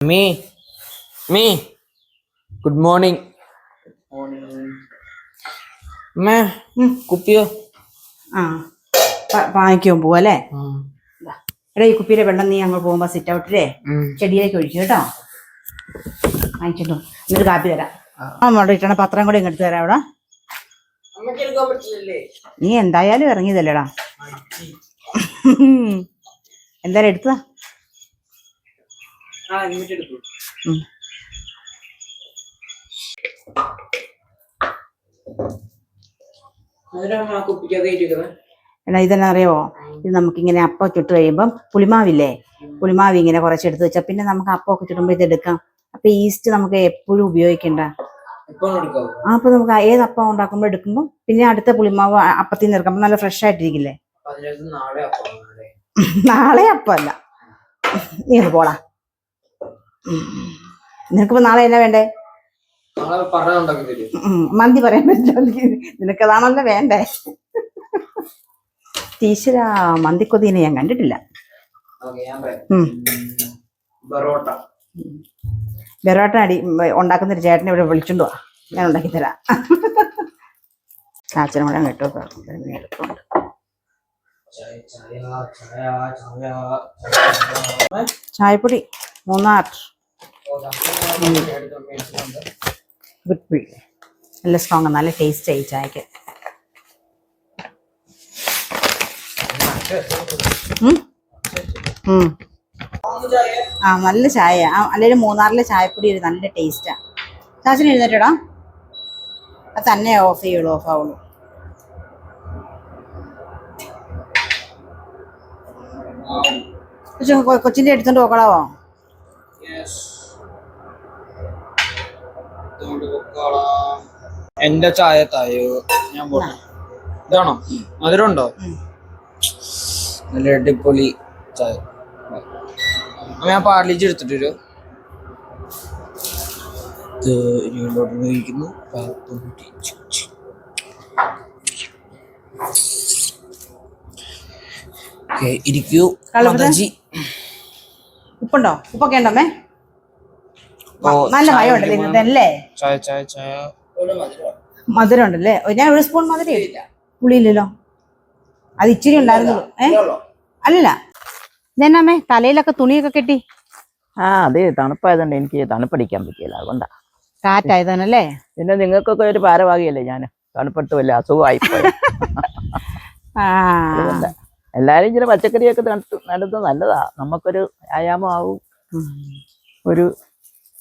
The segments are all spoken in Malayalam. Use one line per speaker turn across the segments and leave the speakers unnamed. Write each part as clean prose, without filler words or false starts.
Me, me. Good morning. അമ്മേ കുപ്പിയോ?
ആ വാങ്ങിക്കാൻ പോവാ അല്ലേ? എടാ ഈ കുപ്പിയിലെ വെള്ളം നീ അങ്ങോട്ട് പോകുമ്പോ സിറ്റ് ഔട്ടിലെ ചെടിയിലേക്ക് ഒഴിക്കും കേട്ടോ. വാങ്ങിച്ചിട്ടോ, എന്നിട്ട് കാപ്പി തരാം. അവിടെ ഇട്ടണ പത്രം കൂടെ ഇങ്ങോട്ട് തരാം. അവിടെ നീ എന്തായാലും ഇറങ്ങിയതല്ലേടാ. എന്തായാലും എടുത്തതാ. എടാ ഇതെന്നാ അറിയാവോ, ഇത് നമുക്കിങ്ങനെ അപ്പം ചുട്ട് കഴിയുമ്പം പുളിമാവില്ലേ, പുളിമാവ് ഇങ്ങനെ കുറച്ചെടുത്ത് വെച്ചാൽ പിന്നെ നമുക്ക് അപ്പമൊക്കെ ചുടുമ്പോൾ ഇത് എടുക്കാം. അപ്പൊ ഈസ്റ്റ് നമുക്ക് എപ്പോഴും ഉപയോഗിക്കണ്ട. അപ്പൊ നമുക്ക് ഏത് അപ്പം ഉണ്ടാക്കുമ്പോൾ എടുക്കുമ്പോൾ പിന്നെ അടുത്ത പുളിമാവ് അപ്പത്തിൽ നിന്ന് എടുക്കുമ്പോൾ നല്ല ഫ്രഷ് ആയിട്ടിരിക്കില്ലേ. നാളെ അപ്പമല്ല, നീ പോടാ. നിനക്കിപ്പോ നാളെ എന്നാ വേണ്ടേ? മന്തി പറയാൻ പറ്റില്ല, നിനക്കതാണല്ലോ വേണ്ടേ. ടീച്ചർ മന്തിക്കൊതിനെ ഞാൻ കണ്ടിട്ടില്ല. ബെറോട്ട അടി ഉണ്ടാക്കുന്നൊരു ചേട്ടനെ ഇവിടെ വിളിച്ചുകൊണ്ട് പോവാ, ഞാൻ ഉണ്ടാക്കി തരാം. ചാച്ചനും കൂടെ കേട്ടോ എടുത്തോണ്ട്. ചായപ്പൊടി മൂന്നാർ നല്ല സ്ട്രോങ്, നല്ല ടേസ്റ്റ് ആയി ചായക്ക്. ആ നല്ല ചായ. അല്ലെങ്കിൽ മൂന്നാറിലെ ചായപ്പൊടി ഒരു നല്ല ടേസ്റ്റാ. ചാച്ചന് എഴുന്നേറ്റടാ, അത് തന്നെ ഓഫ് ചെയ്യുള്ളൂ, ഓഫ് ആവുള്ളൂ. കൊച്ചിന്റെ എടുത്തോണ്ട് പോക്കളാവോ?
എന്റെ ചായ തായോ, ഞാൻ പോട്ടെ. ഇതാണോ മധുരം ഉണ്ടോ? നല്ല അടിപൊളി ചായ. ഞാൻ പാർലിജ് എടുത്തിട്ട് വരും. ഇരിക്കൂ.
ഉപ്പുണ്ടോ? ഉപ്പൊക്കെ ഉണ്ടോ? നല്ല മയം ഉണ്ടല്ലേ ഇന്നല്ലേ? മധുരം ഉണ്ടല്ലേ? ഞാൻ ഒരു സ്പൂൺ മധുരം ഇല്ല, പുളിയില്ലല്ലോ. അത് ഇച്ചിരി ഉണ്ടായിരുന്നുള്ളൂ. അല്ല ഇതെന്നാമേ തലയിലൊക്കെ തുണിയൊക്കെ കെട്ടി?
അതെ, തണുപ്പായതുകൊണ്ട് എനിക്ക് തണുപ്പടിക്കാൻ പറ്റിയില്ല, അതുകൊണ്ടാ.
കാറ്റായതാണല്ലേ?
പിന്നെ നിങ്ങൾക്കൊക്കെ ഒരു ഭാരവാഹിയല്ലേ ഞാൻ, തണുപ്പത്ത് വല്ല അസുഖമായിപ്പോയി. എല്ലാരും ഇങ്ങനെ പച്ചക്കറിയൊക്കെ നടുന്നത് നല്ലതാ, നമുക്കൊരു വ്യായാമം ആവും,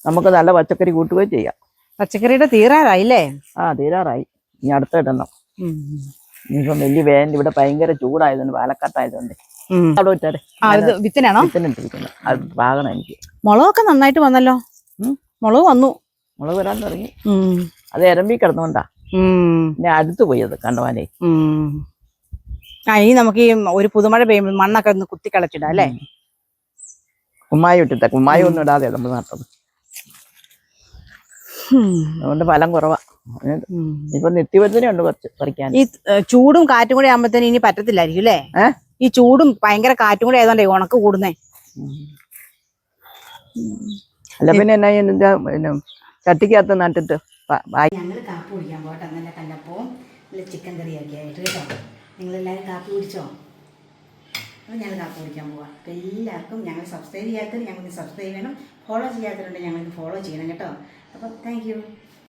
നമുക്ക് നല്ല പച്ചക്കറി കൂട്ടുകയും ചെയ്യാം.
പച്ചക്കറിയുടെ തീരാറായില്ലേ?
തീരാറായി, ഇനി അടുത്ത ഇടണം. ഇനിയിപ്പം വലിയ വേനൽ, ഇവിടെ ഭയങ്കര ചൂടായതുകൊണ്ട്, പാലക്കാട്ടായതുകൊണ്ട്.
വിത്തിനാണോ?
വിത്തിനിട്ടിരിക്കുന്നത്, അത് പാകണം എനിക്ക്.
മുളകൊക്കെ നന്നായിട്ട് വന്നല്ലോ. മുളക് വന്നു,
മുളക് വരാൻ തുടങ്ങി. അത് എരമ്പി കിടന്നുകൊണ്ടാ പിന്നെ അടുത്ത് പോയത് കണ്ടവാനേ.
ഇനി നമുക്ക് ഈ ഒരു പുതുമഴ പെയ്യുമ്പോൾ മണ്ണൊക്കെ ഒന്ന് കുത്തി കളച്ചിടാം അല്ലേ?
കുമ്മായി ഇട്ടിട്ട, കുമ്മായി ഒന്നും ഇടാതെ നമ്മൾ നട്ടത്, അതുകൊണ്ട് ഫലം കുറവാ. ഇപ്പൊ നിത്യവരുത്തനെ ഉണ്ട് കുറച്ച് പറിക്കാൻ.
ഈ ചൂടും കാറ്റും കൂടെ ആകുമ്പോഴത്തേനും ഇനി പറ്റത്തില്ലായിരിക്കും അല്ലേ? ഈ ചൂടും ഭയങ്കര കാറ്റും കൂടെ ആയതുകൊണ്ടേ ഉണക്ക് കൂടുന്നേ.
അല്ല പിന്നെ എന്നാ പിന്നെ ചട്ടിക്കകത്ത് നട്ടിട്ട്.
ഞങ്ങൾ കാപ്പി കുടിക്കാൻ പോട്ടെ, നല്ല കല്ലപ്പവും നല്ല ചിക്കൻ കറിയൊക്കെ ആയിട്ട് കേട്ടോ. നിങ്ങളെല്ലാവരും കാപ്പി കുടിച്ചോ? അപ്പോൾ ഞങ്ങൾ കാപ്പി കുടിക്കാൻ പോവാം. അപ്പോൾ എല്ലാവർക്കും ഞങ്ങൾ സബ്സ്ക്രൈബ് ചെയ്യാത്തവർ ഞങ്ങൾക്ക് സബ്സ്ക്രൈബ് ചെയ്യണം, ഫോളോ ചെയ്യാത്തവരുണ്ടെങ്കിൽ ഞങ്ങൾക്ക് ഫോളോ ചെയ്യണം കേട്ടോ. അപ്പോൾ താങ്ക് യു.